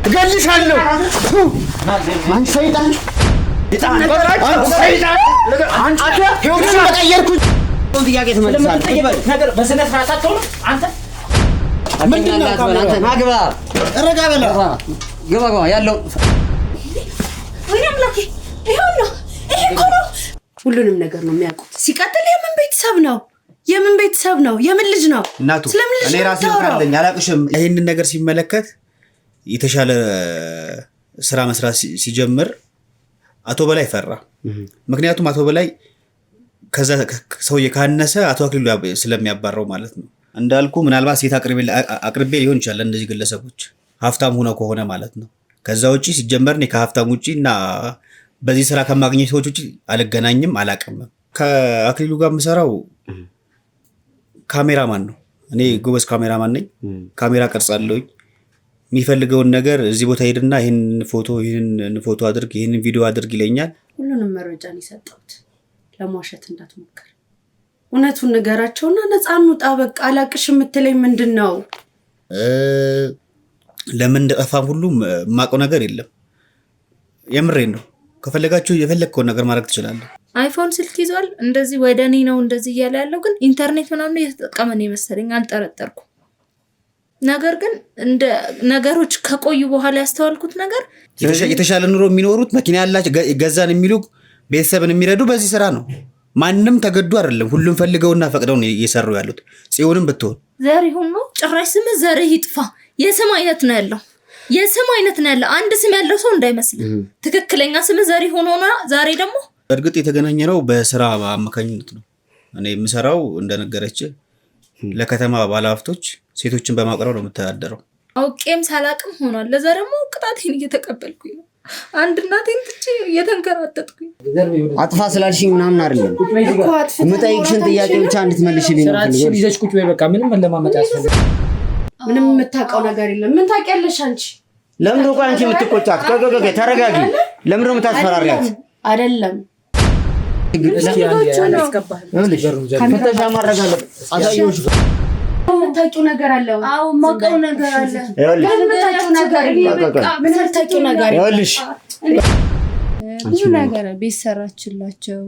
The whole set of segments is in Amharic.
እገልሻለሁ አንተ ሰይጣን ጥያቄ ትመልሳለህ ነገር በስነ ስርዓት አትሆንም አንተ ምንድነው አንተ ናግባ ረጋ በላ ግባ ያለው ወይ አምላኬ ይሄው ነው ይሄ እኮ ነው ሁሉንም ነገር ነው የሚያውቁት ሲቀጥል የምን ቤተሰብ ነው የምን ልጅ ነው እናቱ እኔ ራሴ ካለኝ አላቅሽም ይሄንን ነገር ሲመለከት የተሻለ ስራ መስራት ሲጀምር አቶ በላይ ፈራ ምክንያቱም አቶ በላይ ከዛ ሰውዬ ካነሰ አቶ አክሊሉ ስለሚያባረው ማለት ነው እንዳልኩ ምናልባት ሴት አቅርቤ ሊሆን ይችላል እንደዚህ ግለሰቦች ሀብታም ሆነው ከሆነ ማለት ነው ከዛ ውጪ ሲጀመር እኔ ከሀብታም ውጪ እና በዚህ ስራ ከማግኘት ሰዎች ውጪ አልገናኝም አላቀምም ከአክሊሉ ጋር የምሰራው ካሜራማን ነው እኔ ጎበዝ ካሜራማን ነኝ ካሜራ ቀርጻለሁኝ የሚፈልገውን ነገር እዚህ ቦታ ሄድና ይሄንን ፎቶ አድርግ ይሄንን ቪዲዮ አድርግ ይለኛል ሁሉንም መረጃን ይሰጣውት ለማሸት እንዳትሞክር እውነቱን ንገራቸውና ነፃኑ ጣበቅ አላቅሽ የምትለኝ ምንድነው ለምን እንደጠፋም ሁሉ ማቀው ነገር የለም የምሬን ነው ከፈለጋችሁ የፈለግከውን ነገር ማድረግ ትችላለህ አይፎን ስልክ ይዟል እንደዚህ ወደኔ ነው እንደዚህ እያለ ያለው ግን ኢንተርኔት ምናምን እየተጠቀመ ነው መሰለኝ አልጠረጠርኩም ነገር ግን እንደ ነገሮች ከቆዩ በኋላ ያስተዋልኩት ነገር የተሻለ ኑሮ የሚኖሩት መኪና ያላቸው ገዛን የሚሉ ቤተሰብን የሚረዱ በዚህ ስራ ነው ማንንም ተገዱ አይደለም ሁሉም ፈልገውና ፈቅደው ነው እየሰሩ ያሉት ጽዮንም ብትሆን ዘሪሁን ነው ጭራሽ ስም ዘርህ ይጥፋ የስም አይነት ነው ያለው አንድ ስም ያለው ሰው እንዳይመስል ትክክለኛ ስም ዘሪሁን ሆኖ ዛሬ ደግሞ እርግጥ የተገናኘነው በስራ አማካኝነት ነው እኔ የምሰራው እንደነገረች ለከተማ ባለሀብቶች ሴቶችን በማቅረብ ነው የምተዳደረው አውቄም ሳላቅም ሆኗል ለዛ ደግሞ ቅጣቴን እየተቀበልኩኝ ነው አንድ እናቴን ትቼ እየተንከራተትኩኝ አጥፋ ስላልሽኝ ምናምን አይደለም የምጠይቅሽን ጥያቄ ብቻ እንድትመልሽልኝ ነው ስራችን ይዘሽ ቁጭ በይ በቃ ምንም ለማመጣ ያስፈልጋል ምንም የምታውቀው ነገር የለም ምን ታውቂያለሽ አንቺ ለምን ነው አንቺ የምትቆጫት ተረጋጊ ለምን ነው የምታስፈራሪያት አይደለም ከተሻ ማረጋለ አሳየውሽ የምታውቂው ነገር አለ አዎ ማውቀው ነገር አለ የምታውቂው ነገር ይኸውልሽ ብዙ ነገር ቤት ሰራችላቸው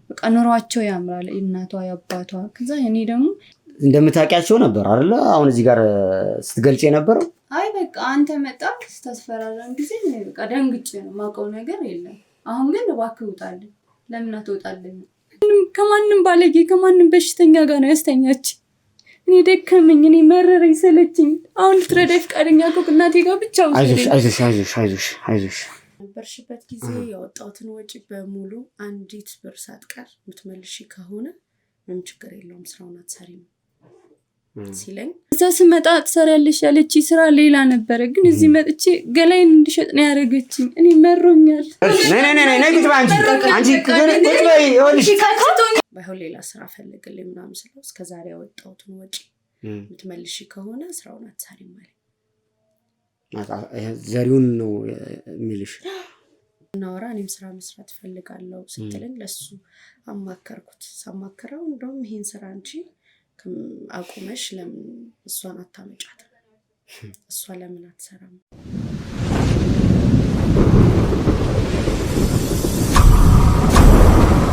በቃ ኑሯቸው ያምራል እናቷ ያባቷ ከዛ እኔ ደግሞ እንደምታውቂያቸው ነበር አይደል አሁን እዚህ ጋር ስትገልጪ ነበር አይ በቃ አንተ መጣ ስታስፈራራን ጊዜ በቃ ደንግጬ ነው ማውቀው ነገር የለም አሁን ግን እባክህ ውጣልኝ ለምን አትወጣልኝ ከማንም ባለጌ ከማንም በሽተኛ ጋር ነው ያስተኛች እኔ ደከመኝ እኔ መረረኝ ሰለችኝ አሁን ልትረዳኝ ፈቃደኛ ከሆንክ እናቴ ጋር ብቻ አይዞሽ ነበርሽበት ጊዜ ያወጣሁትን ወጪ በሙሉ አንዲት ብር ሳትቀር የምትመልሺ ከሆነ ምንም ችግር የለውም ስራውን አትሰሪም ሲለኝ እዛ ስመጣ ትሰሪያለሽ ያለች ስራ ሌላ ነበር ግን እዚህ መጥቼ ገላይን እንድሸጥ ነው ያደረገችኝ እኔ መሮኛል ነይ ቁጭ በይ አንቺ ቁጭ በይ ይኸውልሽ ባይሆን ሌላ ስራ ፈልግልኝ ምናምን ስለው እስከዛሬ ያወጣሁትን ወጪ የምትመልሺ ከሆነ ስራውን አትሰሪም ማለት ዘሪውን ነው የሚልሽ እናወራ እኔም ስራ መስራት ፈልጋለሁ ስትለኝ ለሱ አማከርኩት ሳማከረው እንደውም ይሄን ስራ አንቺ አቁመሽ ለምን እሷን አታመጫት እሷ ለምን አትሰራም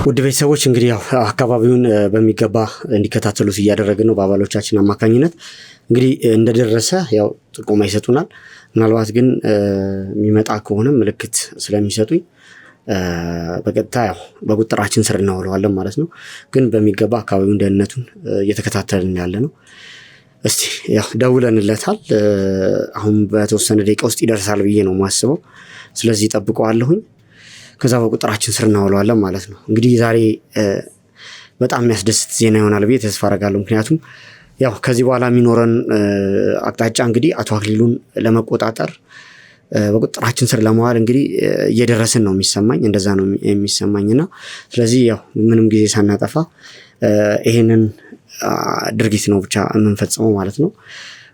ውድ ቤተሰቦች እንግዲህ ያው አካባቢውን በሚገባ እንዲከታተሉት እያደረግን ነው በአባሎቻችን አማካኝነት እንግዲህ እንደደረሰ ያው ጥቆማ ይሰጡናል ምናልባት ግን የሚመጣ ከሆነ ምልክት ስለሚሰጡኝ በቀጥታ ያው በቁጥጥራችን ስር እናውለዋለን ማለት ነው ግን በሚገባ አካባቢውን ደህንነቱን እየተከታተልን ያለ ነው እስቲ ያው ደውለንለታል አሁን በተወሰነ ደቂቃ ውስጥ ይደርሳል ብዬ ነው ማስበው ስለዚህ ጠብቀዋለሁኝ ከዛ በቁጥጥራችን ስር እናውለዋለን ማለት ነው እንግዲህ ዛሬ በጣም የሚያስደስት ዜና ይሆናል ብዬ ተስፋ አደርጋለሁ ምክንያቱም ያው ከዚህ በኋላ የሚኖረን አቅጣጫ እንግዲህ አቶ አክሊሉን ለመቆጣጠር በቁጥጥራችን ስር ለማዋል እንግዲህ እየደረስን ነው የሚሰማኝ እንደዛ ነው የሚሰማኝና ስለዚህ ያው ምንም ጊዜ ሳናጠፋ ይሄንን ድርጊት ነው ብቻ የምንፈጽመው ማለት ነው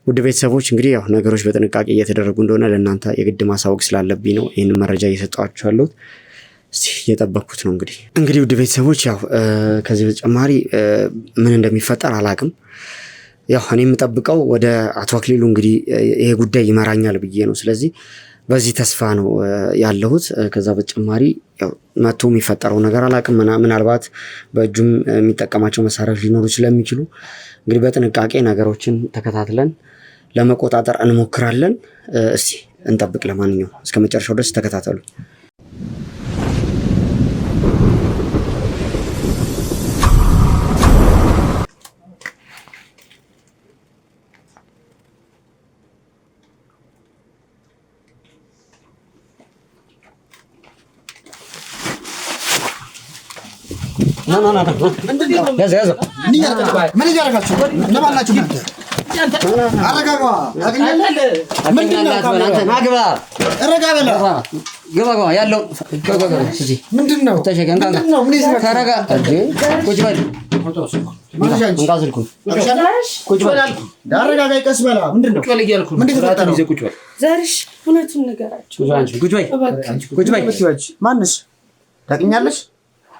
ውድ ቤተሰቦች እንግዲህ ያው ነገሮች በጥንቃቄ እየተደረጉ እንደሆነ ለእናንተ የግድ ማሳወቅ ስላለብኝ ነው ይሄንን መረጃ እየሰጣችሁ ያለሁት እስቲ እየጠበቅኩት ነው እንግዲህ ውድ ቤተሰቦች ያው ከዚህ በተጨማሪ ምን እንደሚፈጠር አላቅም ያው እኔ የምጠብቀው ወደ አቶ አክሊሉ እንግዲህ ይሄ ጉዳይ ይመራኛል ብዬ ነው። ስለዚህ በዚህ ተስፋ ነው ያለሁት። ከዛ በተጨማሪ ያው መቶ የሚፈጠረው ነገር አላውቅም። ምናልባት በእጁም የሚጠቀማቸው መሳሪያዎች ሊኖሩ ስለሚችሉ እንግዲህ በጥንቃቄ ነገሮችን ተከታትለን ለመቆጣጠር እንሞክራለን። እስቲ እንጠብቅ። ለማንኛውም እስከ መጨረሻው ድረስ ተከታተሉ። ምን እያደረጋችሁ እነማን ናችሁ? አረጋጋ ያለው ምንድን ነው? ቀስ በላ። ምንድን ነው? ዘርሽ እውነቱን ንገራቸው። ማንሽ ታውቂኛለሽ?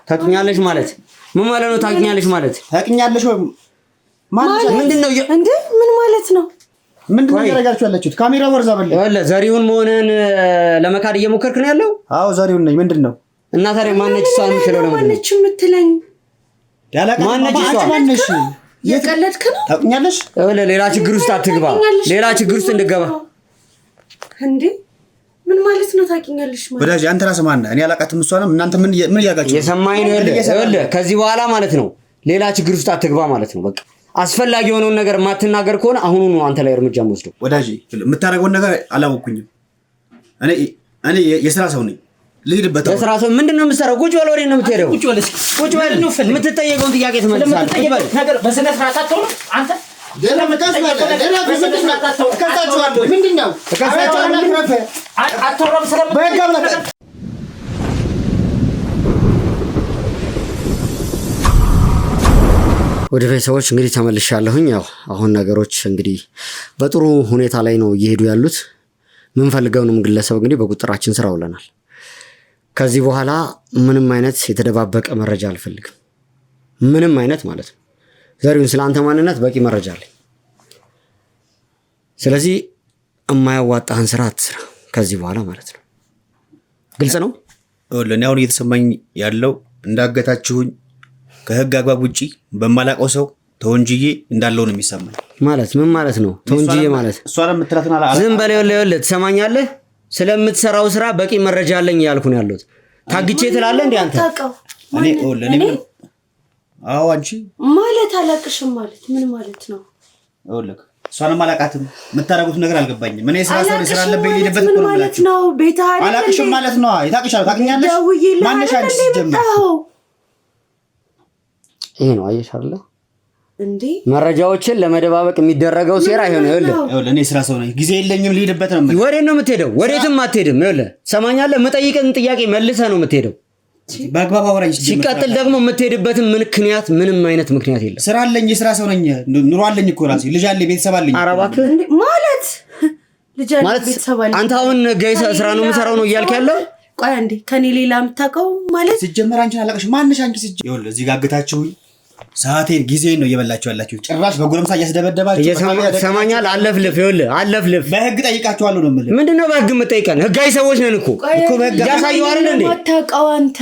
ታውቂኛለሽ ማለት ምን ማለት ነው? ታውቂኛለሽ ማለት ታውቂኛለሽ ወይ? ምንድን ነው እንዴ? ምን ማለት ነው? ምንድን ነው ያደርጋችሁ ያላችሁት? ካሜራ ወርዛ በል። ወለ ዘሪሁን መሆንህን ለመካድ እየሞከርክ ነው ያለው? አዎ ዘሪሁን ነኝ። ምንድን ነው? እና ታዲያ ማነች እሷ የምትለው? ለምን ማነች የምትለኝ? ማነች እሷ? ማነሽ? የቀለድክ ነው? ታውቂኛለሽ? ወለ ሌላ ችግር ውስጥ አትግባ። ሌላ ችግር ውስጥ እንድገባ እንዴ? ምን ማለት ነው? ታውቂኛለሽ ማለት ወዳጅ አንተ ራስህ ማን ነህ? እኔ አላውቃትም። እሷንም እናንተ ምን እያጋችሁ? የሰማኸኝ ነው? ወለ ከዚህ በኋላ ማለት ነው ሌላ ችግር ውስጥ አትግባ ማለት ነው። በቃ አስፈላጊ የሆነውን ነገር ማትናገር ከሆነ አሁኑኑ አንተ ላይ እርምጃ ወስደው። ወዳጅ የምታደርገውን ነገር አላወኩኝም። እኔ የሥራ ሰው ነኝ። ልሂድበት። የሥራ ሰው ምንድነው የምትሰራው? ቁጭ በል። ወዴት ነው የምትሄደው? ቁጭ በል። የምትጠየቀውን ጥያቄ ትመልሳለህ። ቁጭ በል። ነገር በስነ ስርዓት አትሆንም አንተ። ወደ ቤተሰቦች እንግዲህ ተመልሻለሁኝ። ያው አሁን ነገሮች እንግዲህ በጥሩ ሁኔታ ላይ ነው እየሄዱ ያሉት። ምንፈልገውንም ግለሰብ እንግዲህ በቁጥራችን ስር አውለናል። ከዚህ በኋላ ምንም አይነት የተደባበቀ መረጃ አልፈልግም። ምንም አይነት ማለት ነው። ዘሪሁን ስለ አንተ ማንነት በቂ መረጃ አለኝ። ስለዚህ የማያዋጣህን ስራ አትስራ ከዚህ በኋላ ማለት ነው። ግልጽ ነው። ለእኔ አሁን እየተሰማኝ ያለው እንዳገታችሁኝ ከህግ አግባብ ውጪ በማላውቀው ሰው ተወንጅዬ እንዳለው ነው የሚሰማኝ። ማለት ምን ማለት ነው? ተወንጅዬ ማለት እሷን የምትላትና ዝም በለው። ለወለ ትሰማኛለህ? ስለምትሰራው ስራ በቂ መረጃ አለኝ ያልኩ ነው ያለሁት። ታግቼ ትላለህ እንዴ አንተ? እኔ አዎ አንቺ ማለት አላቅሽም ማለት ምን ማለት ነው? ወለክ እሷንም አላውቃትም። የምታደርጉት ነገር አልገባኝም። እኔ ስራ ሰው ስራ አለብኝ ልሄድበት እኮ ነው ማለት ነው። ቤት አላቅሽም ማለት ነው። ይታቅሻል። ታውቂኛለሽ? ማንሽ አንቺ ሲጀምር ይሄ ነው። አየሽ አይደለ እንዴ? መረጃዎችን ለመደባበቅ የሚደረገው ሴራ ይሄ ነው። ይኸውልህ እኔ ስራ ሰው ነኝ። ጊዜ የለኝም። ልሄድበት ነው። ወዴት ነው የምትሄደው? ወዴትም አትሄድም። ይኸውልህ ሰማኛለህ? የምጠይቅህን ጥያቄ መልሰህ ነው የምትሄደው። በአግባብ አወራኝ። ሲቀጥል ደግሞ የምትሄድበትን ምክንያት ምንም አይነት ምክንያት የለም። ስራ አለኝ። የስራ ሰው ነኝ። ኑሮ አለኝ እኮ ራሴ ልጅ አለኝ፣ ቤተሰብ አለኝ። ኧረ እባክህ ማለት ልጅ አለኝ፣ ቤተሰብ አለኝ። አንተ አሁን ጋይስ ስራ ነው የምሰራው ነው እያልክ ያለው? ቆይ አንዴ ከኔ ሌላ የምታውቀው ማለት ሲጀመር አንቺን አላውቅሽም። ማንሽ አንቺ ሲጀመር? ይኸውልህ እዚህ ጋር አግታችሁኝ ሰዓቴን ጊዜን ነው እየበላችሁ ያላችሁ። ጭራሽ በጎረምሳ እያስደበደባችሁ ሰማኛል። አለፍልፍ። ይኸውልህ አለፍልፍ። በህግ ጠይቃችኋለሁ ነው የምልህ። ምንድነው በህግ የምጠይቀን? ህጋዊ ሰዎች ነን እኮ በህግ ያሳየው አይደል እንዴ? ማታውቀው አንተ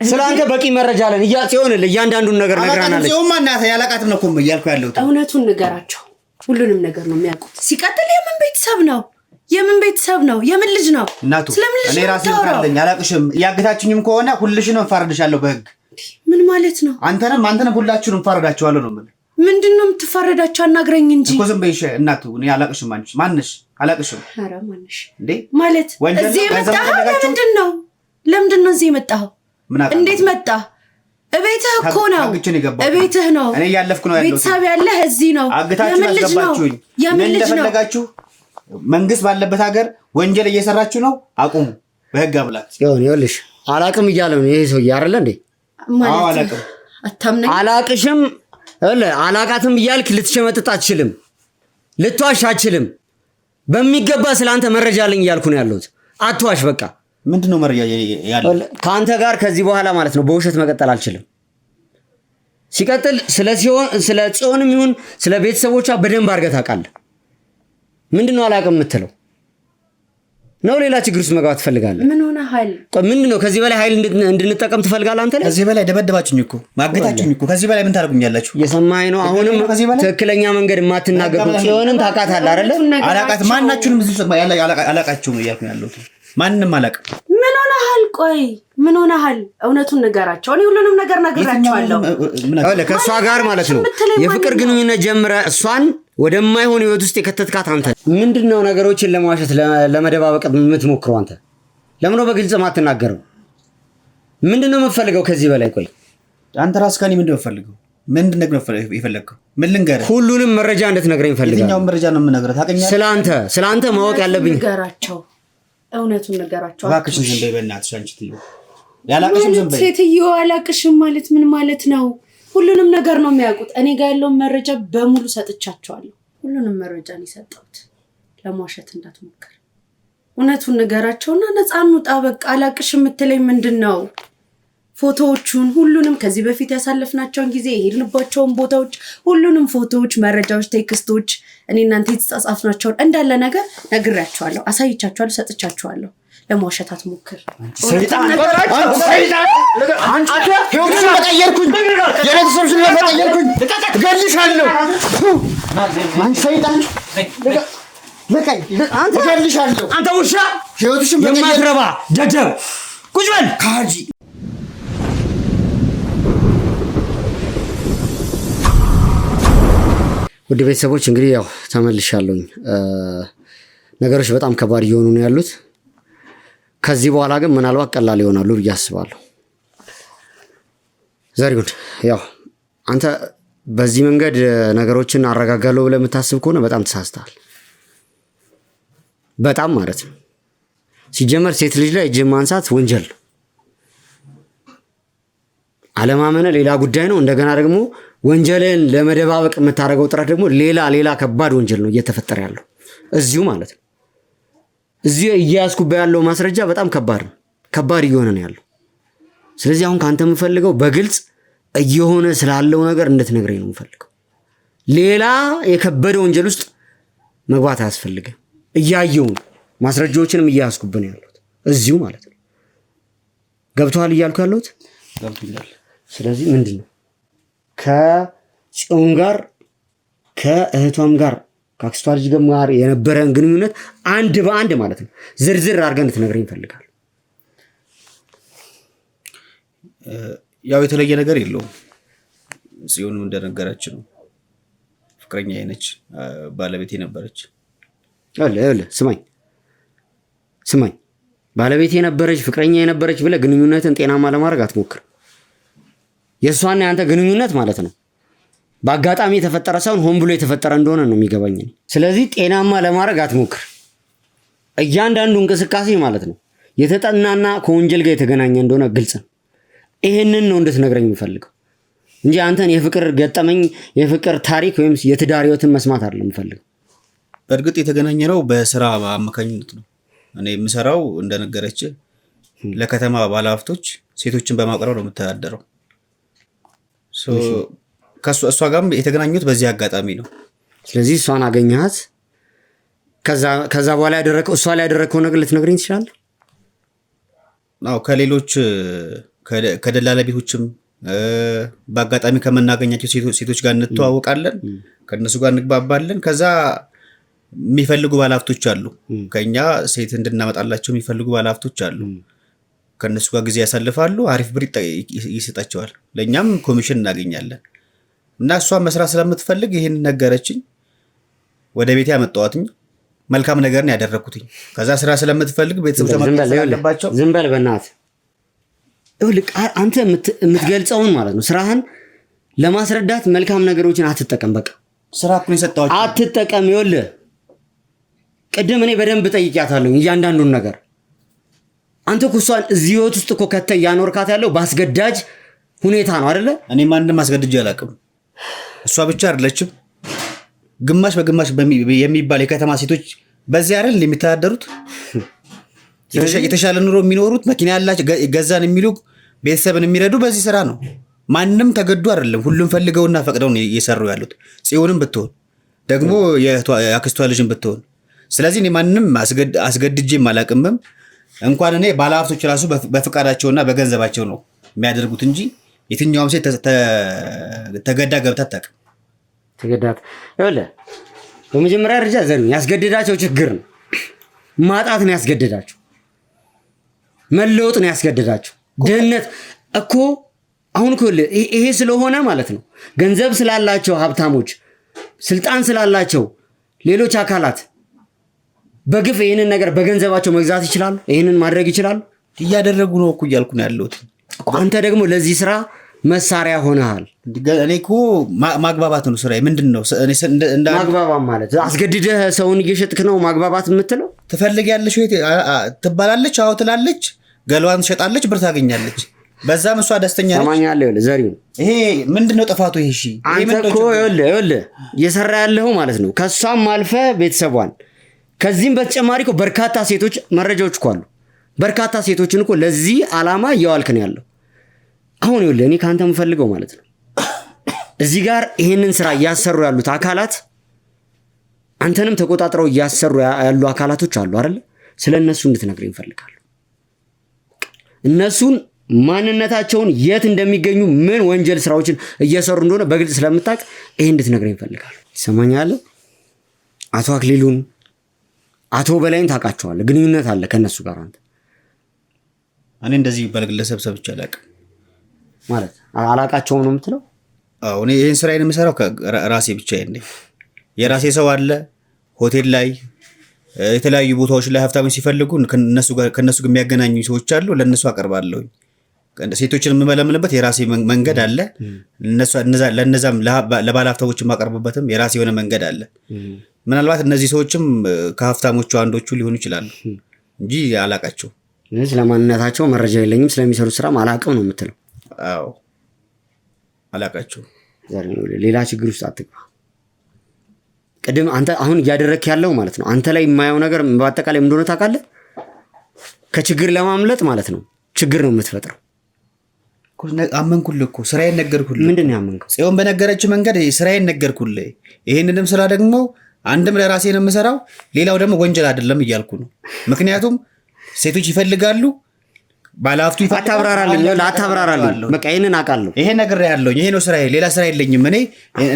ስለአንተ በቂ መረጃ አለን። ጽዮንልህ እያንዳንዱን ነገር ነግራናለች። ጽዮን ማናት? ያላቃትም ነው እኮ እያልኩ ያለሁት። እውነቱን ንገራቸው። ሁሉንም ነገር ነው የሚያውቁት። ሲቀጥል የምን ቤተሰብ ነው? የምን ቤተሰብ ነው? የምን ልጅ ነው? እናቱ እኔ ራሴ ልካለኝ አላቅሽም። ያገታችሁኝም ከሆነ ሁልሽንም እፋረድሻለሁ በህግ። ምን ማለት ነው? አንተንም ሁላችሁንም እፋረዳችኋለሁ ነው የምልህ። ምንድነው የምትፋረዳቸው? አናግረኝ እንጂ እኮ ዝም በይሽ እናቱ። እኔ አላቅሽም። አንቺ ማንሽ? አላቅሽም። ኧረ ማንሽ እንዴ ማለት እዚህ የመጣኸው ለምንድን ነው እዚህ የመጣኸው? እንዴት መጣ? እቤትህ እኮ ነው። እቤትህ ነው። እኔ ያለፍኩ ነው ያለው። ቤተሰብ ያለህ እዚህ ነው። አግታችሁ አስገባችሁኝ። ምን እንደፈለጋችሁ መንግስት ባለበት ሀገር ወንጀል እየሰራችሁ ነው። አቁሙ በህግ አምላክ። ይኸውልሽ አላቅም እያለ ነው ይሄ ሰውዬ አይደለ እንዴ? አዎ አላቅም። አታምነኝ። አላቅሽም አላቃትም እያልክ ልትሸመጥጥ አትችልም። ልትዋሽ አትችልም። በሚገባ ስለአንተ መረጃ አለኝ እያልኩ ነው ያለሁት። አትዋሽ በቃ። ምንድነው መረጃ ያለው? ከአንተ ጋር ከዚህ በኋላ ማለት ነው በውሸት መቀጠል አልችልም። ሲቀጥል ስለ ጽዮንም ይሁን ስለ ቤተሰቦቿ በደንብ አድርገህ ታውቃለህ። ምንድነው አላውቅም የምትለው ነው? ሌላ ችግር ውስጥ መግባት ትፈልጋለህ? ምን ሆነ ኃይል? ምንድነው ከዚህ በላይ ኃይል እንድንጠቀም ትፈልጋለህ አንተ? ከዚህ በላይ ደበደባችሁኝ እኮ ማገታችሁኝ እኮ ከዚህ በላይ ምን ታደርጉኛላችሁ? እየሰማኸኝ ነው? አሁንም ትክክለኛ መንገድ የማትናገሩ ጽዮንን ታውቃታለህ አይደለ? አላውቃት ማናችሁንም እዚህ አላውቃችሁም እያልኩ ያለሁት ማንንም አላውቅም። ምን ሆነሃል? ቆይ ምን ሆነሃል? እውነቱን ንገራቸው። እኔ ሁሉንም ነገር ነግራቸዋለሁ። ከእሷ ጋር ማለት ነው የፍቅር ግንኙነት ጀምረህ እሷን ወደማይሆን ህይወት ውስጥ የከተትካት አንተ። ምንድነው ነገሮችን ለማዋሸት ለመደባበቅ የምትሞክረው አንተ? ለምን ነው በግልጽ የማትናገረው? ምንድነው የምትፈልገው ከዚህ በላይ? ቆይ አንተ ራስህ ከእኔ ምንድነው የምትፈልገው? ምንድነው የፈለግከው? ምን ልንገርህ? ሁሉንም መረጃ እንድትነግረኝ ፈልጋለሁ። የትኛውን መረጃ ነው የምነግርህ? ታውቀኛለህ? ስለአንተ ማወቅ ያለብኝ ንገራቸው። እውነቱን ንገራቸው። እባክሽን ዝም በይ በእናትሽ። አንቺ ትይው ያላቅሽም ዝም በይ። ሴትዮ አላቅሽም ማለት ምን ማለት ነው? ሁሉንም ነገር ነው የሚያውቁት። እኔ ጋር ያለውን መረጃ በሙሉ ሰጥቻቸዋለሁ። ሁሉንም መረጃ ነው የሰጠሁት። ለማዋሸት እንዳትሞክር። እውነቱን ንገራቸውና ነፃ እንውጣ። በቃ አላቅሽም የምትለኝ ምንድን ነው? ፎቶዎቹን ሁሉንም ከዚህ በፊት ያሳለፍናቸውን ጊዜ የሄድንባቸውን ቦታዎች ሁሉንም ፎቶዎች፣ መረጃዎች፣ ቴክስቶች እኔ እናንተ የተጻጻፍናቸውን እንዳለ ነገር ነግሬያቸዋለሁ፣ አሳይቻቸዋለሁ፣ ሰጥቻቸዋለሁ። ለማዋሸት አትሞክር። ሰይጣን አንተ ህይወትሽን በቀየርኩኝ፣ የቤተሰብሽን በቀየርኩኝ፣ እገልሻለሁ። አንተ ሰይጣን አንተ እገልሻለሁ። አንተ ውሻ ህይወትሽን የማትረባ ደደብ ቁጭ በል ካጂ። ውድ ቤተሰቦች እንግዲህ ያው ተመልሻለሁኝ። ነገሮች በጣም ከባድ እየሆኑ ነው ያሉት። ከዚህ በኋላ ግን ምናልባት ቀላል ይሆናሉ ብዬ አስባለሁ። ዘሪሁን ያው አንተ በዚህ መንገድ ነገሮችን አረጋጋለሁ ብለህ የምታስብ ከሆነ በጣም ተሳስተሃል። በጣም ማለት ነው። ሲጀመር ሴት ልጅ ላይ እጅ ማንሳት ወንጀል ነው። አለማመነ ሌላ ጉዳይ ነው። እንደገና ደግሞ ወንጀልን ለመደባበቅ የምታደርገው ጥረት ደግሞ ሌላ ከባድ ወንጀል ነው እየተፈጠረ ያለው እዚሁ ማለት ነው። እዚሁ እያያዝኩበት ያለው ማስረጃ በጣም ከባድ እየሆነ ነው ያለው። ስለዚህ አሁን ካንተ የምፈልገው በግልጽ እየሆነ ስላለው ነገር እንድትነግረኝ ነው የምፈልገው። ሌላ የከበደ ወንጀል ውስጥ መግባት አያስፈልግም። እያየው ማስረጃዎችንም እያያዝኩብን ያለሁት እዚሁ ማለት ነው። ገብቶሃል እያልኩ ያለሁት? ገብቶኛል። ስለዚህ ምንድነው ከጽዮን ጋር ከእህቷም ጋር ከአክስቷ ልጅ ጋር የነበረን ግንኙነት አንድ በአንድ ማለት ነው ዝርዝር አድርገን እንድትነግረኝ እፈልጋለሁ። ያው የተለየ ነገር የለውም። ጽዮንም እንደነገረችን ነው ፍቅረኛ አይነች፣ ባለቤቴ ነበረች። ስማኝ ባለቤቴ ነበረች፣ ፍቅረኛ የነበረች ብለህ ግንኙነትን ጤናማ ለማድረግ አትሞክር። የእሷና ያንተ ግንኙነት ማለት ነው በአጋጣሚ የተፈጠረ ሳይሆን ሆን ብሎ የተፈጠረ እንደሆነ ነው የሚገባኝ። ስለዚህ ጤናማ ለማድረግ አትሞክር። እያንዳንዱ እንቅስቃሴ ማለት ነው የተጠናና ከወንጀል ጋር የተገናኘ እንደሆነ ግልጽ ነው። ይሄንን ነው እንድትነግረኝ የምፈልገው እንጂ አንተን የፍቅር ገጠመኝ የፍቅር ታሪክ ወይም የትዳር ህይወትን መስማት አይደለም የምፈልገው። በእርግጥ የተገናኘ ነው በስራ አማካኝነት ነው። እኔ የምሰራው እንደነገረች ለከተማ ባለሀብቶች ሴቶችን በማቅረብ ነው የምተዳደረው። እሷ ጋርም የተገናኙት በዚህ አጋጣሚ ነው። ስለዚህ እሷን አገኘሃት፣ ከዛ በኋላ ያደረከው እሷ ላይ ያደረከው ነገር ልትነግረኝ ትችላለህ? አዎ ከሌሎች ከደላላ ቤቶችም በአጋጣሚ ከምናገኛቸው ሴቶች ጋር እንተዋወቃለን፣ ከነሱ ጋር እንግባባለን። ከዛ የሚፈልጉ ባለሀብቶች አሉ፣ ከኛ ሴት እንድናመጣላቸው የሚፈልጉ ባለሀብቶች አሉ። ከነሱ ጋር ጊዜ ያሳልፋሉ፣ አሪፍ ብር ይሰጣቸዋል፣ ለእኛም ኮሚሽን እናገኛለን። እና እሷ መስራት ስለምትፈልግ ይህን ነገረችኝ። ወደ ቤቴ ያመጣዋትኝ መልካም ነገር ነው ያደረኩትኝ። ከዛ ስራ ስለምትፈልግ ቤተሰቦቿ ማለባቸው ዝም በል በእናትህ። አንተ የምትገልጸውን ማለት ነው ስራህን ለማስረዳት መልካም ነገሮችን አትጠቀም። በቃ ስራ እኮ ነው የሰጠኋቸው፣ አትጠቀም። ይኸውልህ ቅድም እኔ በደንብ ጠይቂያታለሁ እያንዳንዱን ነገር። አንተ እኮ እሷን እዚህ ህይወት ውስጥ እኮ ከተህ እያኖርካት ያለው በአስገዳጅ ሁኔታ ነው አይደለ? እኔ ማንንም አስገድጄ አላውቅም። እሷ ብቻ አይደለችም፣ ግማሽ በግማሽ የሚባል የከተማ ሴቶች በዚህ አይደል የሚተዳደሩት? የተሻለ ኑሮ የሚኖሩት መኪና ያላቸው ገዛን የሚሉ ቤተሰብን የሚረዱ በዚህ ስራ ነው። ማንም ተገዱ አይደለም፣ ሁሉም ፈልገውና ፈቅደው ነው እየሰሩ ያሉት። ጽዮንም ብትሆን ደግሞ የአክስቷ ልጅም ብትሆን። ስለዚህ እኔ ማንም አስገድጄም አላቅምም። እንኳን እኔ ባለሀብቶች ራሱ በፍቃዳቸውና በገንዘባቸው ነው የሚያደርጉት እንጂ የትኛውም ሴት ተገዳ ገብታ አታውቅም። ተገዳት ይኸውልህ፣ በመጀመሪያ ደረጃ ዘሪሁን ያስገድዳቸው ችግር ነው፣ ማጣት ነው ያስገድዳቸው፣ መለወጥ ነው ያስገድዳቸው። ድህነት እኮ አሁን እኮ ይሄ ስለሆነ ማለት ነው ገንዘብ ስላላቸው ሀብታሞች፣ ስልጣን ስላላቸው ሌሎች አካላት በግፍ ይህንን ነገር በገንዘባቸው መግዛት ይችላሉ፣ ይህንን ማድረግ ይችላሉ። እያደረጉ ነው እኮ እያልኩ ነው ያለሁት። አንተ ደግሞ ለዚህ ስራ መሳሪያ ሆነሃል። እኔ እኮ ማግባባት ነው ስራዬ። ምንድን ነው ማግባባት ማለት? አስገድደህ ሰውን እየሸጥክ ነው ማግባባት የምትለው? ትፈልጊያለሽ ወይ ትባላለች፣ አዎ ትላለች፣ ገለዋን ትሸጣለች፣ ብር ታገኛለች። በዛም እሷ ደስተኛ ነች። ሰማኛለሁ። ዘሪሁን ይሄ ምንድነው ጥፋቱ? ይሄ እሺ፣ አንተ እኮ ይኸውልህ እየሰራ ያለኸው ማለት ነው ከሷም አልፈ ቤተሰቧን፣ ከዚህም በተጨማሪ እኮ በርካታ ሴቶች መረጃዎች እኮ አሉ። በርካታ ሴቶችን እኮ ለዚህ ዓላማ እያዋልክ ነው ያለው። አሁን ይኸውልህ እኔ ከአንተ የምፈልገው ማለት ነው እዚህ ጋር ይሄንን ስራ እያሰሩ ያሉት አካላት አንተንም ተቆጣጥረው እያሰሩ ያሉ አካላቶች አሉ አይደል? ስለነሱ እንድትነግረኝ እፈልጋለሁ። እነሱን ማንነታቸውን፣ የት እንደሚገኙ፣ ምን ወንጀል ስራዎችን እየሰሩ እንደሆነ በግልጽ ስለምታውቅ ይሄ እንድትነግረኝ እፈልጋለሁ። ይሰማኛል? አቶ አክሊሉን፣ አቶ በላይን ታውቃቸዋለህ፣ ግንኙነት አለ ከነሱ ጋር አንተ? እኔ እንደዚህ በግለሰብ ሰብቼ አላውቅም። ማለት አላውቃቸውም ነው የምትለው? አዎ፣ እኔ ይሄን ስራዬን የምሰራው ራሴ ብቻዬን ነኝ። የራሴ ሰው አለ ሆቴል ላይ፣ የተለያዩ ቦታዎች ላይ ሀብታሞች ሲፈልጉ ከነሱ ጋር የሚያገናኙ ሰዎች አሉ። ለነሱ አቀርባለሁ። ሴቶችን የምመለምልበት የራሴ መንገድ አለ። ለነዛም ለባለ ሀብታሞች የማቀርብበትም የራሴ የሆነ መንገድ አለ። ምናልባት እነዚህ ሰዎችም ከሀብታሞቹ አንዶቹ ሊሆኑ ይችላሉ እንጂ አላቃቸው። ስለማንነታቸው መረጃ የለኝም፣ ስለሚሰሩት ስራም አላቅም ነው የምትለው? አዎ አላቃቸው። ሌላ ችግር ውስጥ አትግባ። ቅድም አንተ አሁን እያደረክ ያለው ማለት ነው አንተ ላይ የማየው ነገር በአጠቃላይ እንደሆነ ታውቃለህ። ከችግር ለማምለጥ ማለት ነው ችግር ነው የምትፈጥረው። አመንኩልህ እኮ ስራዬን ነገርኩልህ። ምንድን ነው ያመንከው? ጽዮን በነገረች መንገድ ስራዬን ነገርኩልህ። ይሄንንም ስራ ደግሞ አንድም ለራሴ ነው የምሰራው፣ ሌላው ደግሞ ወንጀል አይደለም እያልኩ ነው። ምክንያቱም ሴቶች ይፈልጋሉ፣ ባለሀብቱ ይፈልጋሉ። አታብራራልኝ። በቃ ይሄንን አውቃለሁ። ይሄ ነገር ያለው ይሄ ነው ስራዬ፣ ሌላ ስራ የለኝም። እኔ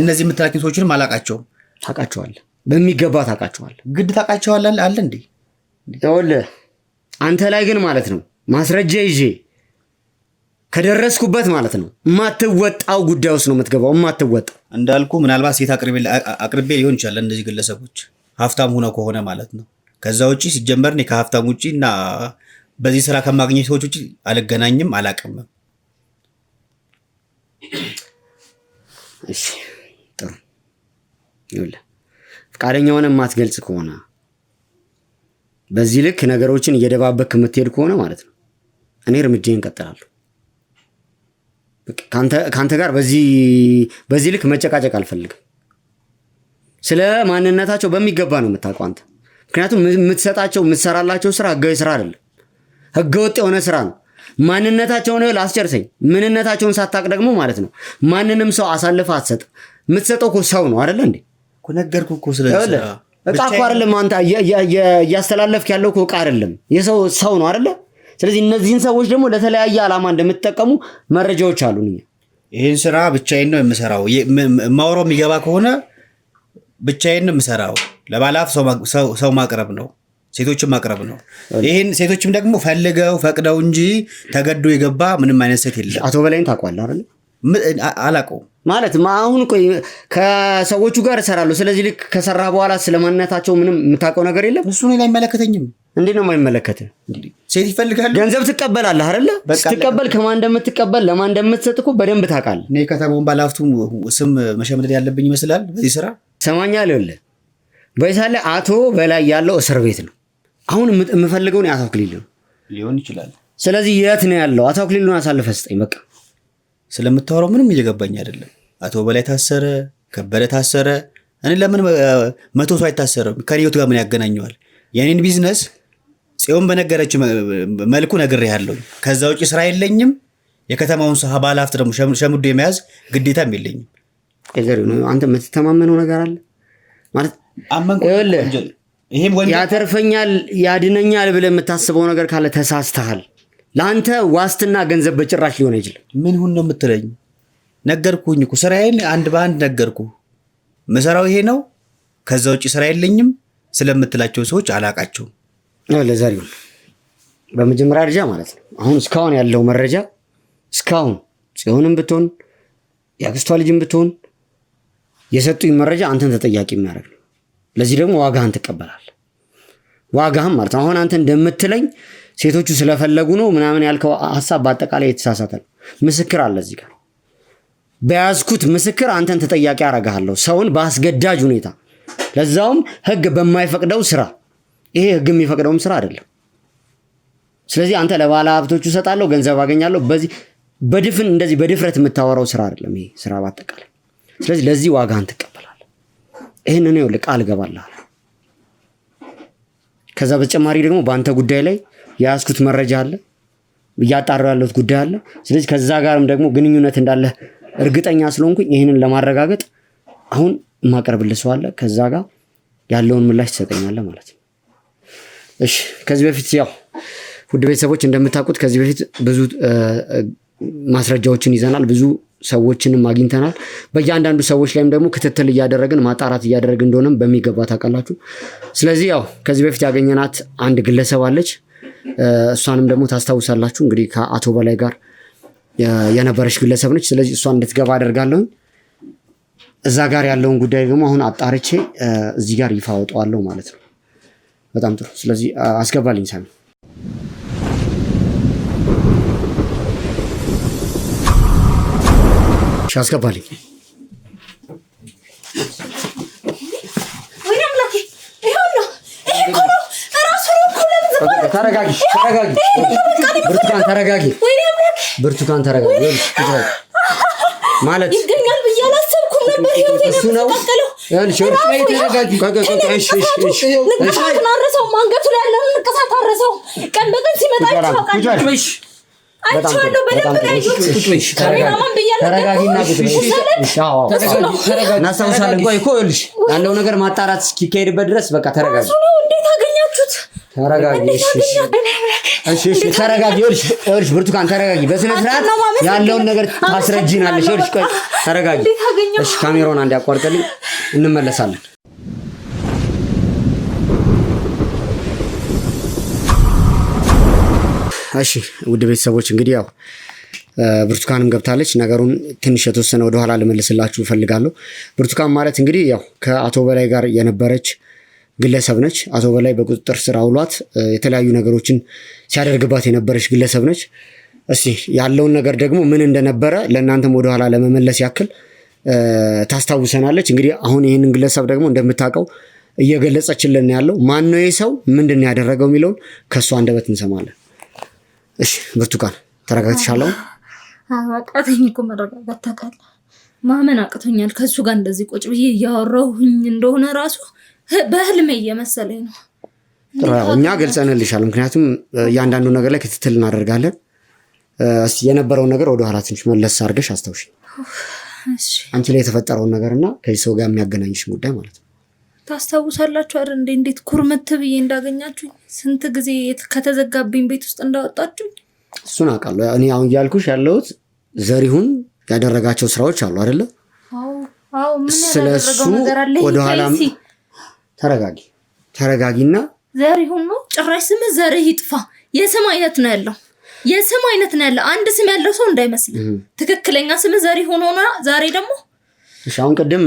እነዚህ የምትላቸው ሰዎችንም አላውቃቸውም። ታውቃቸዋለህ፣ በሚገባ ታውቃቸዋለህ። ግድ ታውቃቸዋለህ አለ እንዴ? ይኸውልህ አንተ ላይ ግን ማለት ነው ማስረጃ ይዤ ከደረስኩበት ማለት ነው የማትወጣው ጉዳይ ውስጥ ነው የምትገባው። የማትወጣው እንዳልኩ ምናልባት ሴት አቅርቤ ሊሆን ይችላል እነዚህ ግለሰቦች ሀብታም ሆነው ከሆነ ማለት ነው። ከዛ ውጪ ሲጀመር እኔ ከሀብታም ውጪ እና በዚህ ስራ ከማግኘት ሰዎች ውጪ አልገናኝም፣ አላቅምም። እሺ ጥሩ። ይኸውልህ ፈቃደኛ ሆነ የማትገልጽ ከሆነ በዚህ ልክ ነገሮችን እየደባበክ የምትሄድ ከሆነ ማለት ነው እኔ እርምጃዬን እንቀጥላለሁ። ከአንተ ጋር በዚህ ልክ መጨቃጨቅ አልፈልግም። ስለ ማንነታቸው በሚገባ ነው የምታውቀው አንተ። ምክንያቱም የምትሰጣቸው የምትሰራላቸው ስራ ህጋዊ ስራ አይደለም፣ ህገወጥ የሆነ ስራ ነው። ማንነታቸውን አስጨርሰኝ። ምንነታቸውን ሳታውቅ ደግሞ ማለት ነው ማንንም ሰው አሳልፈ አትሰጥ። የምትሰጠው እኮ ሰው ነው አይደለ እንዴ? ነገርኩህ እኮ ስለዚህ እቃ እኮ አይደለም አንተ እያስተላለፍክ ያለው እኮ እቃ አይደለም፣ የሰው ሰው ነው አይደለ? ስለዚህ እነዚህን ሰዎች ደግሞ ለተለያየ ዓላማ እንደምትጠቀሙ መረጃዎች አሉን። ይህን ስራ ብቻዬን ነው የምሰራው። ማውራው የሚገባ ከሆነ ብቻዬን ነው የምሰራው። ለባለሀብት ሰው ማቅረብ ነው፣ ሴቶችን ማቅረብ ነው። ይህን ሴቶችም ደግሞ ፈልገው ፈቅደው እንጂ ተገዶ የገባ ምንም አይነት ሴት የለም። አቶ በላይን ታውቀዋለህ አይደል? አላውቀውም ማለት አሁን ቆይ ከሰዎቹ ጋር እሰራለሁ። ስለዚህ ልክ ከሰራ በኋላ ስለማንነታቸው ምንም የምታውቀው ነገር የለም። እሱ እኔ ላይ አይመለከተኝም። እንዴት ነው የማይመለከትህ? ሴት ይፈልጋሉ፣ ገንዘብ ትቀበላለህ አይደለ? ስትቀበል ከማን እንደምትቀበል ለማን እንደምትሰጥ እኮ በደንብ ታውቃለህ። እኔ ከተማውን ባለሀብቱ ስም መሸምደድ ያለብኝ ይመስላል በዚህ ስራ። ሰማኛል። ይኸውልህ በይሳለ አቶ በላይ ያለው እስር ቤት ነው። አሁን የምፈልገውን አቶ አክሊሉ ሊሆን ይችላል። ስለዚህ የት ነው ያለው? አቶ አክሊሉን አሳልፈህ ስጠኝ በቃ። ስለምታወራው ምንም እየገባኝ አይደለም። አቶ በላይ ታሰረ፣ ከበደ ታሰረ። እኔ ለምን 100 ሰው አይታሰርም? ከኔ ህይወት ጋር ምን ያገናኘዋል? የኔን ቢዝነስ ጽዮን በነገረች መልኩ ነግሬሃለሁ። ከዛ ውጪ ስራ የለኝም። የከተማውን ባለ ሀብት ደግሞ ሸምዶ የመያዝ ግዴታም የለኝም። አንተ የምትተማመነው ነገር አለ ማለት ያተርፈኛል ያድነኛል ብለህ የምታስበው ነገር ካለ ተሳስተሃል። ለአንተ ዋስትና ገንዘብ በጭራሽ ሊሆን አይችልም። ምን ሁን ነው የምትለኝ? ነገርኩኝ እኮ ስራዬን አንድ በአንድ ነገርኩ። መሰራው ይሄ ነው፣ ከዛ ውጭ ስራ የለኝም ስለምትላቸው ሰዎች አላቃቸውም። ለዛሬው በመጀመሪያ ደረጃ ማለት ነው አሁን እስካሁን ያለው መረጃ እስካሁን ጽዮንም ብትሆን ያክስቷ ልጅም ብትሆን የሰጡኝ መረጃ አንተን ተጠያቂ የሚያደርግ ነው። ለዚህ ደግሞ ዋጋህን ትቀበላለህ። ዋጋህም ማለት አሁን አንተ እንደምትለኝ ሴቶቹ ስለፈለጉ ነው ምናምን ያልከው ሐሳብ በአጠቃላይ የተሳሳተ ነው። ምስክር አለ እዚህ ጋር። በያዝኩት ምስክር አንተን ተጠያቂ አደርግሃለሁ። ሰውን በአስገዳጅ ሁኔታ ለዛውም ህግ በማይፈቅደው ስራ። ይሄ ህግ የሚፈቅደውም ስራ አይደለም። ስለዚህ አንተ ለባለ ሀብቶቹ ሰጣለሁ ገንዘብ አገኛለሁ በዚህ በድፍን እንደዚህ በድፍረት የምታወራው ስራ አይደለም ይሄ ስራ በአጠቃላይ። ስለዚህ ለዚህ ዋጋህን ትቀበላለህ። ይሄንን ነው ቃል እገባለሁ። ከዛ በተጨማሪ ደግሞ በአንተ ጉዳይ ላይ የያዝኩት መረጃ አለ፣ እያጣራሁ ያለሁት ጉዳይ አለ። ስለዚህ ከዛ ጋርም ደግሞ ግንኙነት እንዳለ እርግጠኛ ስለሆንኩኝ ይሄንን ለማረጋገጥ አሁን የማቀርብልህ ሰው አለ። ከዛ ጋር ያለውን ምላሽ ትሰጠኛለህ ማለት ነው። እሺ ከዚህ በፊት ያው ውድ ቤተሰቦች እንደምታውቁት ከዚህ በፊት ብዙ ማስረጃዎችን ይዘናል፣ ብዙ ሰዎችንም አግኝተናል። በእያንዳንዱ ሰዎች ላይም ደግሞ ክትትል እያደረግን ማጣራት እያደረግን እንደሆነም በሚገባ ታውቃላችሁ። ስለዚህ ያው ከዚህ በፊት ያገኘናት አንድ ግለሰብ አለች። እሷንም ደግሞ ታስታውሳላችሁ እንግዲህ ከአቶ በላይ ጋር የነበረች ግለሰብ ነች። ስለዚህ እሷን እንድትገባ አደርጋለሁ። እዛ ጋር ያለውን ጉዳይ ደግሞ አሁን አጣርቼ እዚህ ጋር ይፋ አወጣዋለሁ ማለት ነው። በጣም ጥሩ። ስለዚህ አስገባልኝ ሳሚ። አስገባልኝ። ብርቱካን ተረጋጊ ማለት ይገኛል ብዬ አላሰብኩም ነበር። እሱ ነው አንገቱ ላይ ያለውን ንቅሳት አረሰው። ቀን በቀን ሲመጣ አይቼዋለሁ። በደንብ እናስታውሳለን። ቆይ እኮ ይኸውልሽ ያለው ነገር ማጣራት እስኪካሄድበት ድረስ በቃ ተረጋጊ። እንዴት አገኛችሁት? ተረጋጊ። እሺ ተረጋጊ። ይኸውልሽ ብርቱካን ተረጋጊ። በስነ ስርዓት ያለውን ነገር ታስረጂናለሽ። ይኸውልሽ ቆይ ተረጋጊ። እሺ ካሜራውን አንድ ያቋርጥልኝ፣ እንመለሳለን። እሺ ውድ ቤተሰቦች እንግዲህ ያው ብርቱካንም ገብታለች። ነገሩን ትንሽ የተወሰነ ወደኋላ ልመልስላችሁ እፈልጋለሁ። ብርቱካን ማለት እንግዲህ ያው ከአቶ በላይ ጋር የነበረች ግለሰብ ነች። አቶ በላይ በቁጥጥር ስር አውሏት የተለያዩ ነገሮችን ሲያደርግባት የነበረች ግለሰብ ነች። እስቲ ያለውን ነገር ደግሞ ምን እንደነበረ ለእናንተም ወደኋላ ለመመለስ ያክል ታስታውሰናለች። እንግዲህ አሁን ይህንን ግለሰብ ደግሞ እንደምታውቀው እየገለጸችልን ያለው ማን ነው ይህ ሰው ምንድን ያደረገው የሚለውን ከእሷ አንደበት እንሰማለን። እሺ ብርቱካን ተረጋግተሻል? አቃተኝ እኮ መረጋጋት ታውቃለህ። ማመን አቅቶኛል። ከሱ ጋር እንደዚህ ቁጭ ብዬ እያወራሁኝ እንደሆነ ራሱ በህልሜ እየመሰለኝ ነው። እኛ ገልጸንልሻል። ምክንያቱም እያንዳንዱ ነገር ላይ ክትትል እናደርጋለን። እስቲ የነበረውን ነገር ወደኋላ ትንሽ መለስ አድርገሽ አስታውሽ። አንቺ ላይ የተፈጠረውን ነገርና ከዚህ ሰው ጋር የሚያገናኝሽ ጉዳይ ማለት ነው። ታስታውሳላችሁ አይደል? እንዴት ኩርምት ብዬ እንዳገኛችሁ፣ ስንት ጊዜ ከተዘጋብኝ ቤት ውስጥ እንዳወጣችሁ እሱን አውቃለሁ። እኔ አሁን እያልኩሽ ያለሁት ዘሪሁን ያደረጋቸው ስራዎች አሉ አይደለ? አዎ ምን ያደረገው ነገር አለ? ወደኋላ ተረጋጊና ዘሪሁን ነው ጭራሽ ስም ዘርህ ይጥፋ። የስም አይነት ነው ያለው፣ የስም አይነት ነው ያለው። አንድ ስም ያለው ሰው እንዳይመስል ትክክለኛ ስም ዘሪሁን ሆኖ ዛሬ ደግሞ እሺ አሁን ቅድም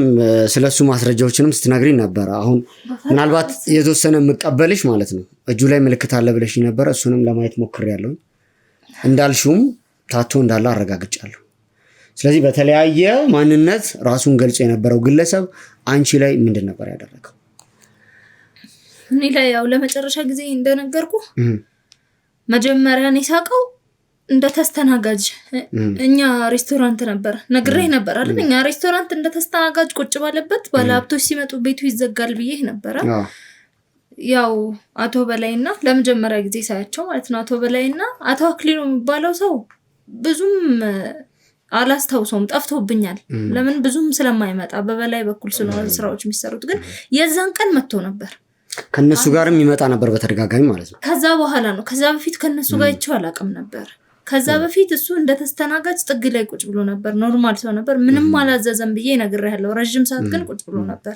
ስለሱ ማስረጃዎችንም ስትነግሪኝ ነበር። አሁን ምናልባት የተወሰነ የምቀበልሽ ማለት ነው እጁ ላይ ምልክት አለ ብለሽ ነበር። እሱንም ለማየት ሞክሬያለሁ። እንዳልሽውም ታቶ እንዳለ አረጋግጫለሁ። ስለዚህ በተለያየ ማንነት ራሱን ገልጾ የነበረው ግለሰብ አንቺ ላይ ምንድን ነበር ያደረገው? እኔ ላይ ያው ለመጨረሻ ጊዜ እንደነገርኩ መጀመሪያ እኔ ሳቀው እንደ ተስተናጋጅ እኛ ሬስቶራንት ነበር ነግሬህ ነበር አይደል? እኛ ሬስቶራንት እንደ ተስተናጋጅ ቁጭ ባለበት ባለሀብቶች ሲመጡ ቤቱ ይዘጋል ብዬህ ነበር። ያው አቶ በላይና ለመጀመሪያ ጊዜ ሳያቸው ማለት ነው አቶ በላይና አቶ አክሊሉ የሚባለው ሰው ብዙም አላስታውሰውም፣ ጠፍቶብኛል። ለምን ብዙም ስለማይመጣ በበላይ በኩል ስለሆነ ስራዎች የሚሰሩት። ግን የዛን ቀን መጥቶ ነበር። ከነሱ ጋርም ይመጣ ነበር በተደጋጋሚ ማለት ነው። ከዛ በኋላ ነው። ከዛ በፊት ከነሱ ጋር አይቼው አላውቅም ነበር። ከዛ በፊት እሱ እንደተስተናጋጅ ጥግ ላይ ቁጭ ብሎ ነበር። ኖርማል ሰው ነበር። ምንም አላዘዘም ብዬ ነግሬሃለሁ። ረጅም ሰዓት ግን ቁጭ ብሎ ነበር።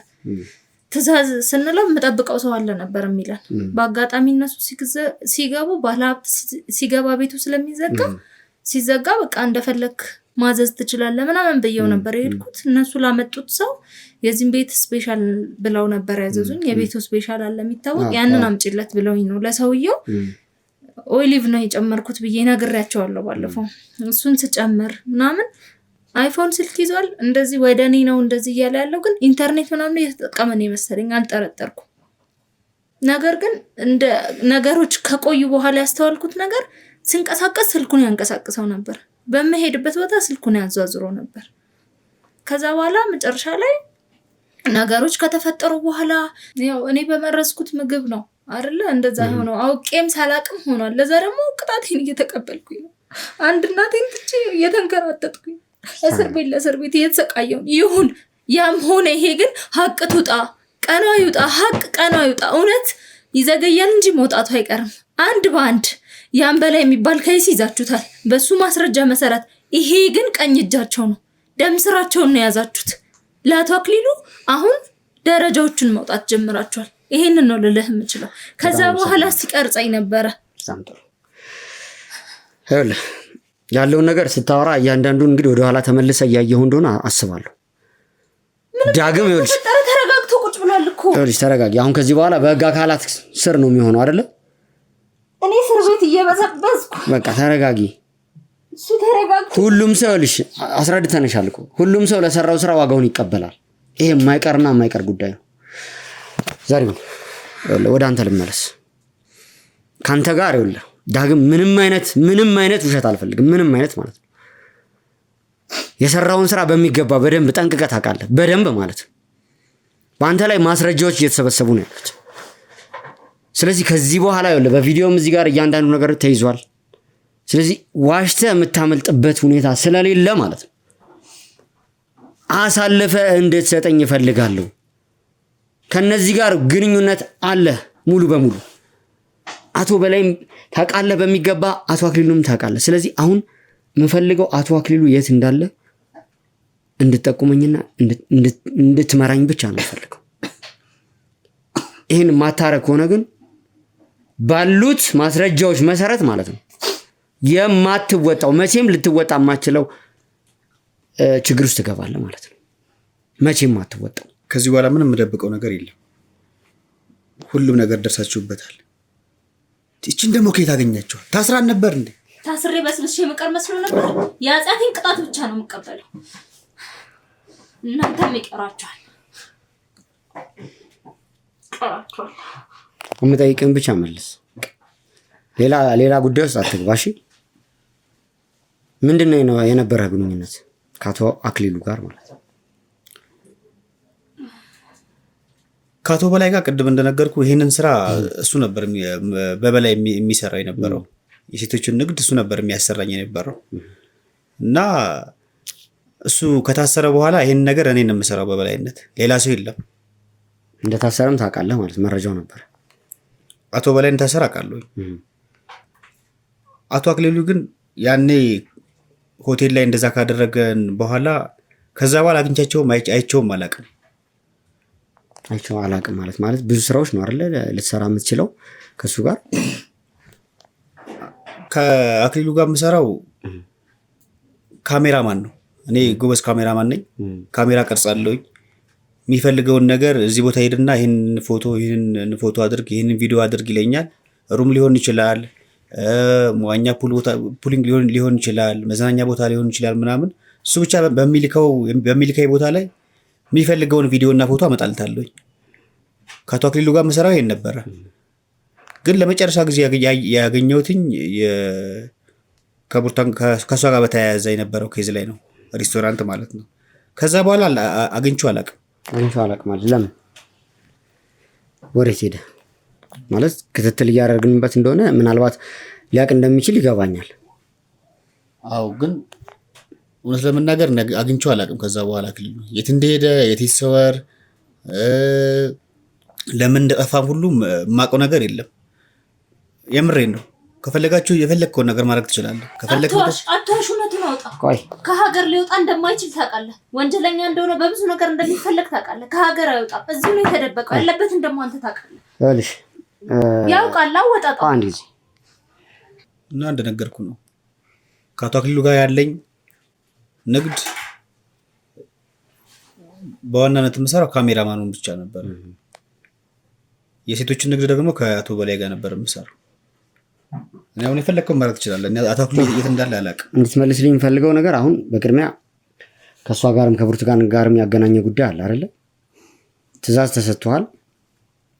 ትእዛዝ ስንለው የምጠብቀው ሰው አለ ነበር የሚለን። በአጋጣሚ እነሱ ሲገቡ ባለሀብት ሲገባ ቤቱ ሲዘጋ በቃ እንደፈለክ ማዘዝ ትችላለህ ምናምን ብየው ነበር የሄድኩት። እነሱ ላመጡት ሰው የዚህም ቤት ስፔሻል ብለው ነበር ያዘዙኝ። የቤቱ ስፔሻል አለ የሚታወቅ፣ ያንን አምጪለት ብለውኝ ነው ለሰውየው ኦሊቭ ነው የጨመርኩት ብዬ ነግሬያቸዋለሁ ባለፈው። እሱን ስጨምር ምናምን አይፎን ስልክ ይዟል እንደዚህ ወደ እኔ ነው እንደዚህ እያለ ያለው፣ ግን ኢንተርኔት ምናምን እየተጠቀመ ነው የመሰለኝ፣ አልጠረጠርኩም። ነገር ግን እንደ ነገሮች ከቆዩ በኋላ ያስተዋልኩት ነገር ስንቀሳቀስ ስልኩን ያንቀሳቅሰው ነበር፣ በመሄድበት ቦታ ስልኩን ያዟዝሮ ነበር። ከዛ በኋላ መጨረሻ ላይ ነገሮች ከተፈጠሩ በኋላ ያው እኔ በመረዝኩት ምግብ ነው አይደለ እንደዛ ሆኖ አውቄም ሳላቅም ሆኗል። ለዛ ደግሞ ቅጣቴን እየተቀበልኩኝ ነው። አንድ እናቴን ትቼ እየተንከራተትኩኝ እስር ቤት እየተሰቃየሁ ይሁን። ያም ሆነ ይሄ ግን ሀቅ ትውጣ፣ ቀኗ ይውጣ፣ ሀቅ ቀኗ ይውጣ። እውነት ይዘገያል እንጂ መውጣቱ አይቀርም። አንድ በአንድ ያም በላይ የሚባል ከይስ ይዛችሁታል። በሱ ማስረጃ መሰረት ይሄ ግን ቀኝ እጃቸው ነው፣ ደም ስራቸውን ነው የያዛችሁት። ለአቶ አክሊሉ አሁን ደረጃዎቹን መውጣት ጀምራችኋል። ይሄንን ነው ልልህ የምችለው። ከዛ በኋላ ሲቀርጸኝ ነበረ። ያለውን ነገር ስታወራ እያንዳንዱን እንግዲህ ወደ ኋላ ተመልሰ እያየሁ እንደሆነ አስባለሁ። ዳግም ይኸውልሽ ተረጋግቶ ቁጭ ብሏል እኮ። ይኸውልሽ ተረጋጊ። አሁን ከዚህ በኋላ በህግ አካላት ስር ነው የሚሆነው አይደለ? እኔ እስር ቤት እየበዘበዝኩ በቃ ተረጋጊ። እሱ ተረጋግቶ ሁሉም ሰው ይኸውልሽ አስረድተንሻል እኮ ሁሉም ሰው ለሰራው ስራ ዋጋውን ይቀበላል። ይሄ የማይቀርና የማይቀር ጉዳይ ነው። ዛሬው ወደ አንተ ልመለስ። ካንተ ጋር ይኸውልህ ዳግም ምንም አይነት ውሸት አልፈልግም። ምንም አይነት ማለት ነው። የሰራውን ስራ በሚገባ በደንብ ጠንቅቀህ ታውቃለህ። በደንብ ማለት ነው። በአንተ ላይ ማስረጃዎች እየተሰበሰቡ ነው ያሉት። ስለዚህ ከዚህ በኋላ ይኸውልህ በቪዲዮም እዚህ ጋር እያንዳንዱ ነገር ተይዟል። ስለዚህ ዋሽተህ የምታመልጥበት ሁኔታ ስለሌለ ማለት ነው አሳልፈ እንድትሰጠኝ እፈልጋለሁ። ከነዚህ ጋር ግንኙነት አለ ሙሉ በሙሉ። አቶ በላይም ታውቃለህ በሚገባ፣ አቶ አክሊሉም ታውቃለህ። ስለዚህ አሁን የምፈልገው አቶ አክሊሉ የት እንዳለ እንድትጠቁመኝና እንድትመራኝ ብቻ ነው የምፈልገው። ይህን ማታረግ ከሆነ ግን ባሉት ማስረጃዎች መሰረት ማለት ነው የማትወጣው መቼም ልትወጣ የማትችለው ችግር ውስጥ ትገባለህ ማለት ነው። መቼም አትወጣው። ከዚህ በኋላ ምንም የምደብቀው ነገር የለም። ሁሉም ነገር ደርሳችሁበታል። እቺን ደግሞ ከየት አገኛችኋል? ታስራን ነበር እንዴ? ታስሬ በስብሽ የምቀር መስሎ ነበር። የአጻቴን ቅጣት ብቻ ነው የምቀበለው። እናንተም ይቀራችኋል። የምጠይቅህን ብቻ መልስ። ሌላ ጉዳይ ውስጥ አትግባ እሺ? ምንድነው የነበረ ግንኙነት ከአቶ አክሊሉ ጋር ማለት ነው? ከአቶ በላይ ጋር ቅድም እንደነገርኩ ይሄንን ስራ እሱ ነበር በበላይ የሚሰራ የነበረው። የሴቶችን ንግድ እሱ ነበር የሚያሰራኝ የነበረው እና እሱ ከታሰረ በኋላ ይሄን ነገር እኔ ነው የምሰራው በበላይነት፣ ሌላ ሰው የለም። እንደታሰረም ታውቃለህ ማለት መረጃው ነበር። አቶ በላይ እንደታሰረ አውቃለሁ። አቶ አክሊሉ ግን ያኔ ሆቴል ላይ እንደዛ ካደረገን በኋላ ከዛ በኋላ አግኝቻቸውም አይቼውም አላውቅም። አይቼው አላውቅም ማለት ብዙ ስራዎች ነው አይደለ ልትሰራ የምትችለው ከሱ ጋር። ከአክሊሉ ጋር የምሰራው ካሜራማን ነው። እኔ ጎበዝ ካሜራማን ነኝ። ካሜራ ቀርጻለሁኝ። የሚፈልገውን ነገር እዚህ ቦታ ሄድና ይህንን ፎቶ አድርግ፣ ይህንን ቪዲዮ አድርግ ይለኛል። ሩም ሊሆን ይችላል፣ መዋኛ ፑሊንግ ሊሆን ይችላል፣ መዝናኛ ቦታ ሊሆን ይችላል ምናምን። እሱ ብቻ በሚልከኝ ቦታ ላይ የሚፈልገውን ቪዲዮ እና ፎቶ አመጣልታለሁኝ። ከአቶ አክሊሉ ጋር መሰራው ይሄን ነበረ። ግን ለመጨረሻ ጊዜ ያገኘሁትኝ ከእሷ ጋር በተያያዘ የነበረው ኬዝ ላይ ነው፣ ሬስቶራንት ማለት ነው። ከዛ በኋላ አግኝቼው አላውቅም ማለት ለምን ወሬት ሄደ ማለት ክትትል እያደረግንበት እንደሆነ ምናልባት ሊያውቅ እንደሚችል ይገባኛል። አዎ ግን እውነት ለመናገር አግኝቼው አላውቅም። ከዛ በኋላ አክሊሉ የት እንደሄደ የት ይሰወር ለምን እንደጠፋም ሁሉ የማውቀው ነገር የለም። የምሬን ነው። ከፈለጋችሁ የፈለግከውን ነገር ማድረግ ትችላለህ። አትዋሽ፣ እውነቱን አውጣ። ከሀገር ሊወጣ እንደማይችል ታውቃለህ። ወንጀለኛ እንደሆነ በብዙ ነገር እንደሚፈለግ ታውቃለህ። ከሀገር አይወጣም። እዚሁ ነው የተደበቀው። ያለበትን ደግሞ አንተ ታውቃለህ። ይኸውልሽ ያውቃል አወጣጣ አንድ ጊዜ እና እንደነገርኩ ነው ከአቶ አክሊሉ ጋር ያለኝ ንግድ በዋናነት የምሰራው ካሜራማኑን ብቻ ነበር። የሴቶችን ንግድ ደግሞ ከአቶ በላይ ጋር ነበር የምሰራው። እኔ አሁን የፈለግከውን ማድረግ ትችላለህ። አቶ አክሊሉ የት እንዳለ አላውቅም። እንድትመልስልኝ የምፈልገው ነገር አሁን በቅድሚያ ከእሷ ጋርም ከብርቱካን ጋርም ያገናኘ ጉዳይ አለ አይደለ? ትእዛዝ ተሰጥቷል።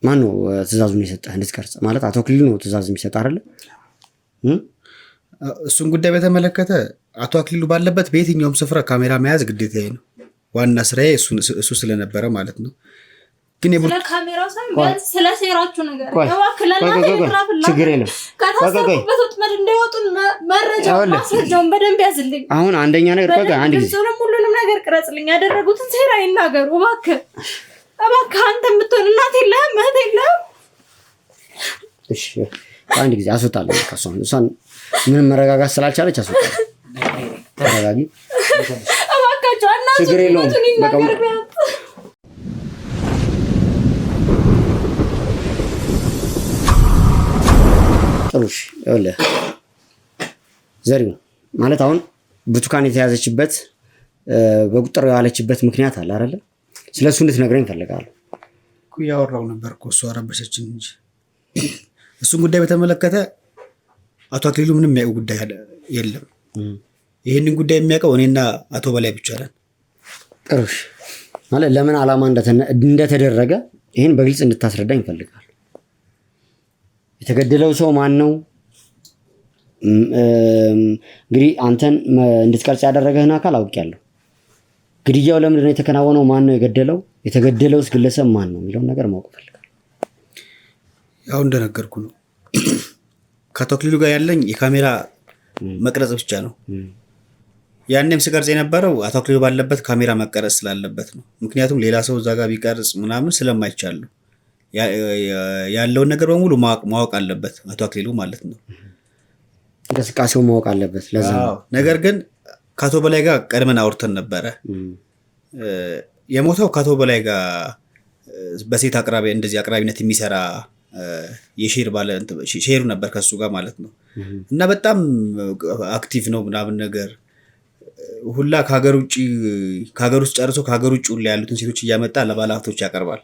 ማን ነው ትእዛዙን የሰጠህ እንድትቀርጽ? ማለት አቶ አክሊሉ ነው ትእዛዝ የሚሰጥ አይደለ? እሱን ጉዳይ በተመለከተ አቶ አክሊሉ ባለበት በየትኛውም ስፍራ ካሜራ መያዝ ግዴታዬ ነው። ዋና ስራዬ እሱ ስለነበረ ማለት ነው። ግን ስለ ካሜራው ሳይሆን ቢያንስ ስለ ሴራችሁ ነገር ችግር የለም። ከታሰሩበት ወጥመድ እንዳይወጡ መረጃውን ማስረጃውን በደንብ ያዝልኝ። አሁን አንደኛ ነገር አንድ ጊዜ ሁሉንም ነገር ቅረጽልኝ። ያደረጉትን ሴራ ይናገሩ እባክህ። አንተ የምትሆን እናት የለህም እህት የለህም። እሺ አንድ ጊዜ አስወጣለሁ። እሷን ምንም መረጋጋት ስላልቻለች አስወጣለሁ። ተረጋጊ እባካችሁ። ችግር የለውም። ጥሩሽ ይኸውልህ ዘሪው ማለት አሁን ብርቱካን የተያዘችበት በቁጥር የዋለችበት ምክንያት አለ አይደለ? ስለሱ እንድትነግረኝ እፈልጋለሁ። ያወራው ነበር እኮ እሷ ረበሸችን እንጂ እሱን ጉዳይ በተመለከተ አቶ አክሊሉ ምንም የሚያውቀው ጉዳይ የለም። ይህንን ጉዳይ የሚያውቀው እኔና አቶ በላይ ብቻ ነን። ጥሩሽ ማለት ለምን ዓላማ እንደተደረገ ይህን በግልጽ እንድታስረዳኝ እፈልጋለሁ። የተገደለው ሰው ማን ነው? እንግዲህ አንተን እንድትቀርጽ ያደረገህን አካል አውቄያለሁ። ግድያው ለምንድን ነው የተከናወነው? ማን ነው የገደለው? የተገደለውስ ግለሰብ ማን ነው የሚለውን ነገር ማወቅ እፈልጋለሁ። ያው እንደነገርኩ ነው። ከአቶ አክሊሉ ጋር ያለኝ የካሜራ መቅረጽ ብቻ ነው። ያኔም ስቀርጽ የነበረው አቶ አክሊሉ ባለበት ካሜራ መቀረጽ ስላለበት ነው። ምክንያቱም ሌላ ሰው እዛ ጋር ቢቀርጽ ምናምን ስለማይቻል ነው። ያለውን ነገር በሙሉ ማወቅ አለበት አቶ አክሊሉ ማለት ነው። እንቅስቃሴው ማወቅ አለበት። ለዛ ነገር ግን ከአቶ በላይ ጋር ቀድመን አውርተን ነበረ። የሞተው ከአቶ በላይ ጋር በሴት አቅራቢነት የሚሰራ ሼሩ ነበር ከሱ ጋር ማለት ነው። እና በጣም አክቲቭ ነው ምናምን ነገር ሁላ ከሀገር ውስጥ ጨርሶ ከሀገር ውጭ ሁላ ያሉትን ሴቶች እያመጣ ለባለ ሀብቶች ያቀርባል።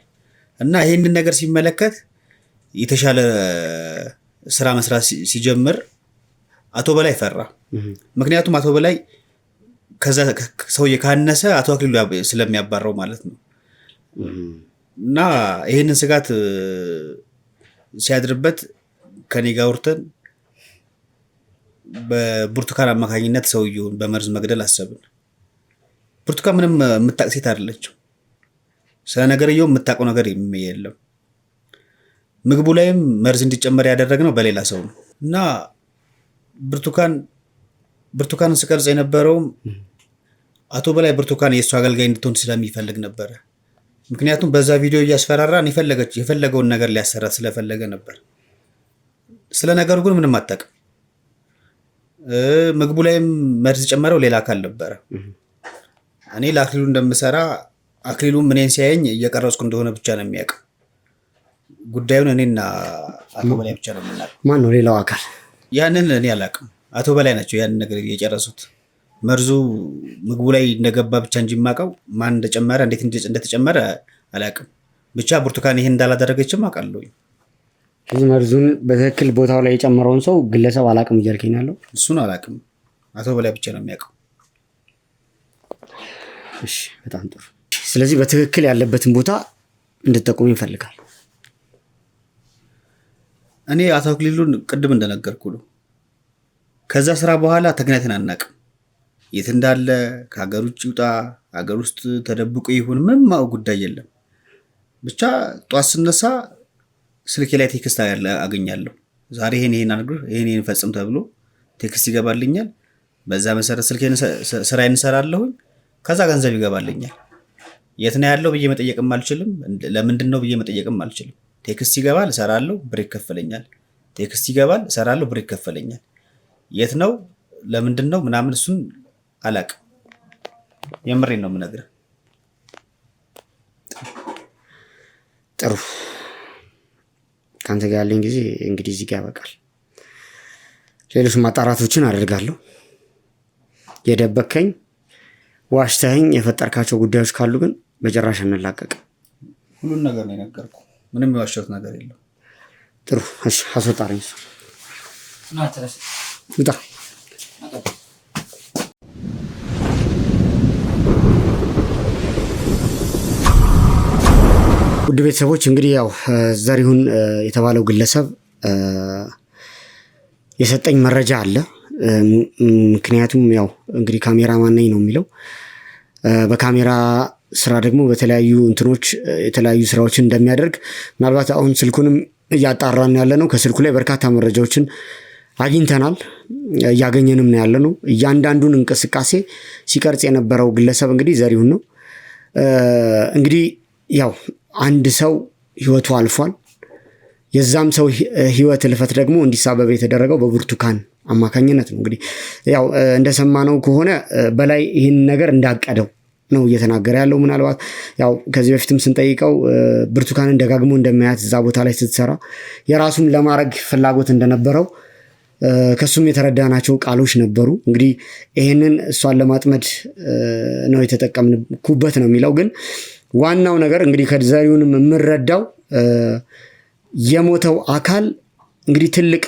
እና ይህንን ነገር ሲመለከት የተሻለ ስራ መስራት ሲጀምር አቶ በላይ ፈራ። ምክንያቱም አቶ በላይ ከዛ ሰውዬ ካነሰ አቶ አክሊሉ ስለሚያባረው ማለት ነው። እና ይህንን ስጋት ሲያድርበት ከኔ ጋር አውርተን በብርቱካን አማካኝነት ሰውየውን በመርዝ መግደል አሰብን። ብርቱካን ምንም የምታውቅ ሴት አይደለችም። ስለ ነገርየው የምታውቀው ነገር የለም። ምግቡ ላይም መርዝ እንዲጨመር ያደረግነው በሌላ ሰው ነው። እና ብርቱካንን ስቀርጽ የነበረውም አቶ በላይ ብርቱካን የእሱ አገልጋይ እንድትሆን ስለሚፈልግ ነበረ። ምክንያቱም በዛ ቪዲዮ እያስፈራራን የፈለገውን ነገር ሊያሰራት ስለፈለገ ነበር። ስለ ነገሩ ግን ምንም አታውቅም። ምግቡ ላይም መርዝ ጨመረው ሌላ አካል ነበረ። እኔ ለአክሊሉ እንደምሰራ አክሊሉም እኔን ሲያየኝ እየቀረጽኩ እንደሆነ ብቻ ነው የሚያውቀው። ጉዳዩን እኔና አቶ በላይ ብቻ ነው የምናውቀው። ማን ነው ሌላው አካል? ያንን እኔ አላውቅም። አቶ በላይ ናቸው ያንን ነገር የጨረሱት። መርዙ ምግቡ ላይ እንደገባ ብቻ እንጂ የማውቀው ማን እንደጨመረ እንዴት እንደተጨመረ አላውቅም። ብቻ ብርቱካን ይሄን እንዳላደረገችም አውቃለሁ። ስለዚህ መርዙን በትክክል ቦታው ላይ የጨመረውን ሰው ግለሰብ አላውቅም እያልከኝ ያለው? እሱን አላውቅም። አቶ በላይ ብቻ ነው የሚያውቀው። እሺ፣ በጣም ጥሩ። ስለዚህ በትክክል ያለበትን ቦታ እንድትጠቁም ይፈልጋል። እኔ አቶ አክሊሉን ቅድም እንደነገርኩ ነው። ከዛ ስራ በኋላ ተገናኝተን አናውቅም። የት እንዳለ ከሀገር ውጭ ይውጣ ሀገር ውስጥ ተደብቆ ይሁን ምንም ጉዳይ የለም። ብቻ ጧት ስነሳ ስልኬ ላይ ቴክስት አገኛለሁ። ዛሬ ይሄን አድርግ ይሄን ፈጽም ተብሎ ቴክስት ይገባልኛል። በዛ መሰረት ስራዬን እሰራለሁ። ከዛ ገንዘብ ይገባልኛል። የት ነው ያለው ብዬ መጠየቅም አልችልም። ለምንድን ነው ብዬ መጠየቅም አልችልም። ቴክስት ይገባል፣ እሰራለሁ፣ ብር ይከፈለኛል። ቴክስት ይገባል፣ እሰራለሁ፣ ብር ይከፈለኛል። የት ነው ለምንድን ነው ምናምን እሱን አላቅም። የምሬን ነው የምነግርህ። ጥሩ ከአንተ ጋር ያለኝ ጊዜ እንግዲህ እዚህ ጋር ያበቃል። ሌሎች ማጣራቶችን አደርጋለሁ። የደበከኝ ዋሽተኸኝ የፈጠርካቸው ጉዳዮች ካሉ ግን በጭራሽ እንላቀቅ። ሁሉን ነገር ነው የነገርኩህ። ምንም የዋሸሁት ነገር የለም። ጥሩ እሺ፣ አስወጣኝ። ውጣ። ውድ ቤተሰቦች እንግዲህ ያው ዘሪሁን የተባለው ግለሰብ የሰጠኝ መረጃ አለ። ምክንያቱም ያው እንግዲህ ካሜራማን ነኝ ነው የሚለው። በካሜራ ስራ ደግሞ በተለያዩ እንትኖች የተለያዩ ስራዎችን እንደሚያደርግ ምናልባት አሁን ስልኩንም እያጣራን ያለ ነው። ከስልኩ ላይ በርካታ መረጃዎችን አግኝተናል፣ እያገኘንም ነው ያለ ነው። እያንዳንዱን እንቅስቃሴ ሲቀርጽ የነበረው ግለሰብ እንግዲህ ዘሪሁን ነው። እንግዲህ ያው አንድ ሰው ህይወቱ አልፏል። የዛም ሰው ህይወት ልፈት ደግሞ እንዲሳበብ የተደረገው በብርቱካን አማካኝነት ነው። እንግዲህ ያው እንደሰማነው ከሆነ በላይ ይህን ነገር እንዳቀደው ነው እየተናገረ ያለው። ምናልባት ያው ከዚህ በፊትም ስንጠይቀው ብርቱካንን ደጋግሞ እንደማያት እዛ ቦታ ላይ ስትሰራ የራሱን ለማድረግ ፍላጎት እንደነበረው ከሱም የተረዳናቸው ቃሎች ነበሩ። እንግዲህ ይሄንን እሷን ለማጥመድ ነው የተጠቀምኩበት ነው የሚለው። ግን ዋናው ነገር እንግዲህ ከዘሪሁንም የምንረዳው የሞተው አካል እንግዲህ ትልቅ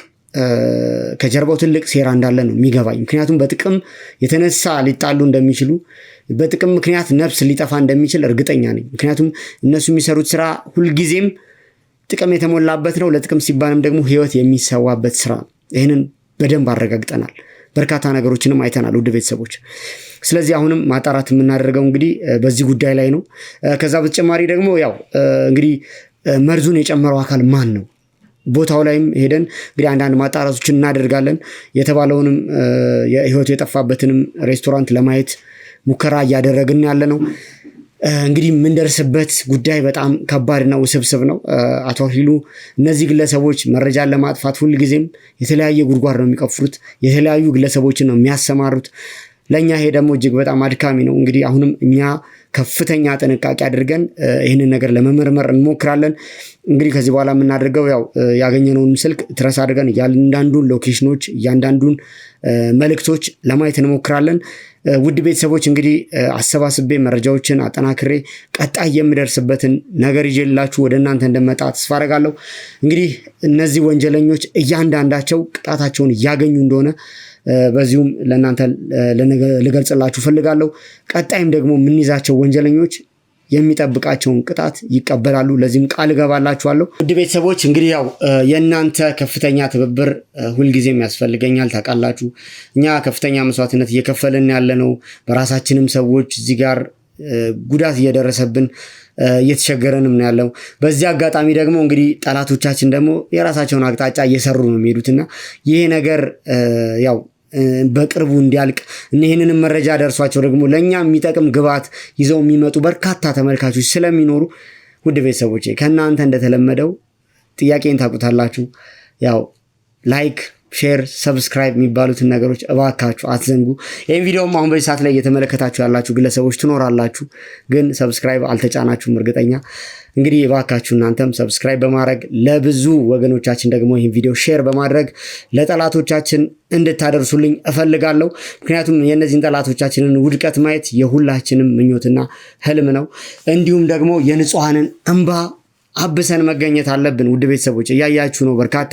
ከጀርባው ትልቅ ሴራ እንዳለ ነው የሚገባኝ። ምክንያቱም በጥቅም የተነሳ ሊጣሉ እንደሚችሉ፣ በጥቅም ምክንያት ነፍስ ሊጠፋ እንደሚችል እርግጠኛ ነኝ። ምክንያቱም እነሱ የሚሰሩት ስራ ሁልጊዜም ጥቅም የተሞላበት ነው። ለጥቅም ሲባልም ደግሞ ህይወት የሚሰዋበት ስራ ነው። ይህንን በደንብ አረጋግጠናል። በርካታ ነገሮችንም አይተናል ውድ ቤተሰቦች። ስለዚህ አሁንም ማጣራት የምናደርገው እንግዲህ በዚህ ጉዳይ ላይ ነው። ከዛ በተጨማሪ ደግሞ ያው እንግዲህ መርዙን የጨመረው አካል ማን ነው? ቦታው ላይም ሄደን እንግዲህ አንዳንድ ማጣራቶችን እናደርጋለን። የተባለውንም የህይወቱ የጠፋበትንም ሬስቶራንት ለማየት ሙከራ እያደረግን ያለ ነው። እንግዲህ የምንደርስበት ጉዳይ በጣም ከባድና ውስብስብ ነው። አቶ አክሊሉ እነዚህ ግለሰቦች መረጃን ለማጥፋት ሁልጊዜም የተለያየ ጉድጓድ ነው የሚቀፍሩት፣ የተለያዩ ግለሰቦችን ነው የሚያሰማሩት። ለእኛ ይሄ ደግሞ እጅግ በጣም አድካሚ ነው። እንግዲህ አሁንም እኛ ከፍተኛ ጥንቃቄ አድርገን ይህንን ነገር ለመመርመር እንሞክራለን። እንግዲህ ከዚህ በኋላ የምናደርገው ያው ያገኘነውን ስልክ ትረስ አድርገን እያንዳንዱን ሎኬሽኖች እያንዳንዱን መልእክቶች ለማየት እንሞክራለን። ውድ ቤተሰቦች እንግዲህ አሰባስቤ መረጃዎችን አጠናክሬ ቀጣይ የምደርስበትን ነገር ይዤላችሁ ወደ እናንተ እንደመጣ ተስፋ አደርጋለሁ። እንግዲህ እነዚህ ወንጀለኞች እያንዳንዳቸው ቅጣታቸውን እያገኙ እንደሆነ በዚሁም ለእናንተ ልገልጽላችሁ ፈልጋለሁ። ቀጣይም ደግሞ የምንይዛቸው ወንጀለኞች የሚጠብቃቸውን ቅጣት ይቀበላሉ። ለዚህም ቃል እገባላችኋለሁ። ውድ ቤተሰቦች እንግዲህ ያው የእናንተ ከፍተኛ ትብብር ሁልጊዜም ያስፈልገኛል። ታውቃላችሁ እኛ ከፍተኛ መስዋዕትነት እየከፈልን ያለ ነው። በራሳችንም ሰዎች እዚህ ጋር ጉዳት እየደረሰብን እየተቸገረንም ነው ያለው። በዚህ አጋጣሚ ደግሞ እንግዲህ ጠላቶቻችን ደግሞ የራሳቸውን አቅጣጫ እየሰሩ ነው የሚሄዱትና ይሄ ነገር ያው በቅርቡ እንዲያልቅ ይህንንም መረጃ ደርሷቸው ደግሞ ለእኛ የሚጠቅም ግብዓት ይዘው የሚመጡ በርካታ ተመልካቾች ስለሚኖሩ ውድ ቤተሰቦቼ ከእናንተ እንደተለመደው ጥያቄን ታውቁታላችሁ። ያው ላይክ፣ ሼር፣ ሰብስክራይብ የሚባሉትን ነገሮች እባካችሁ አትዘንጉ። ይህን ቪዲዮም አሁን በዚህ ሰዓት ላይ እየተመለከታችሁ ያላችሁ ግለሰቦች ትኖራላችሁ፣ ግን ሰብስክራይብ አልተጫናችሁም እርግጠኛ። እንግዲህ እባካችሁ እናንተም ሰብስክራይብ በማድረግ ለብዙ ወገኖቻችን ደግሞ ይህን ቪዲዮ ሼር በማድረግ ለጠላቶቻችን እንድታደርሱልኝ እፈልጋለሁ። ምክንያቱም የእነዚህን ጠላቶቻችንን ውድቀት ማየት የሁላችንም ምኞትና ህልም ነው። እንዲሁም ደግሞ የንጹሐንን እንባ አብሰን መገኘት አለብን። ውድ ቤተሰቦች እያያችሁ ነው። በርካታ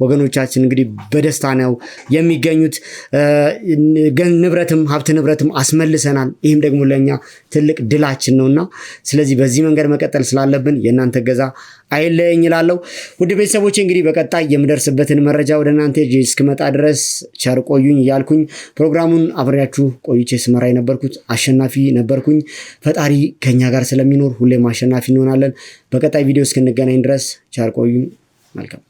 ወገኖቻችን እንግዲህ በደስታ ነው የሚገኙት። ንብረትም ሀብት ንብረትም አስመልሰናል። ይህም ደግሞ ለእኛ ትልቅ ድላችን ነውና ስለዚህ በዚህ መንገድ መቀጠል ስላለብን የእናንተ ገዛ አይለየኝ እላለሁ። ውድ ቤተሰቦች እንግዲህ በቀጣይ የምደርስበትን መረጃ ወደ እናንተ እስክመጣ ድረስ ቸር ቆዩኝ እያልኩኝ ፕሮግራሙን አብሬያችሁ ቆይቼ ስመራ የነበርኩት አሸናፊ ነበርኩኝ። ፈጣሪ ከኛ ጋር ስለሚኖር ሁሌም አሸናፊ እንሆናለን። በቀጣይ ቪዲዮ እስክንገናኝ ድረስ ቸር ቆዩኝ። መልካም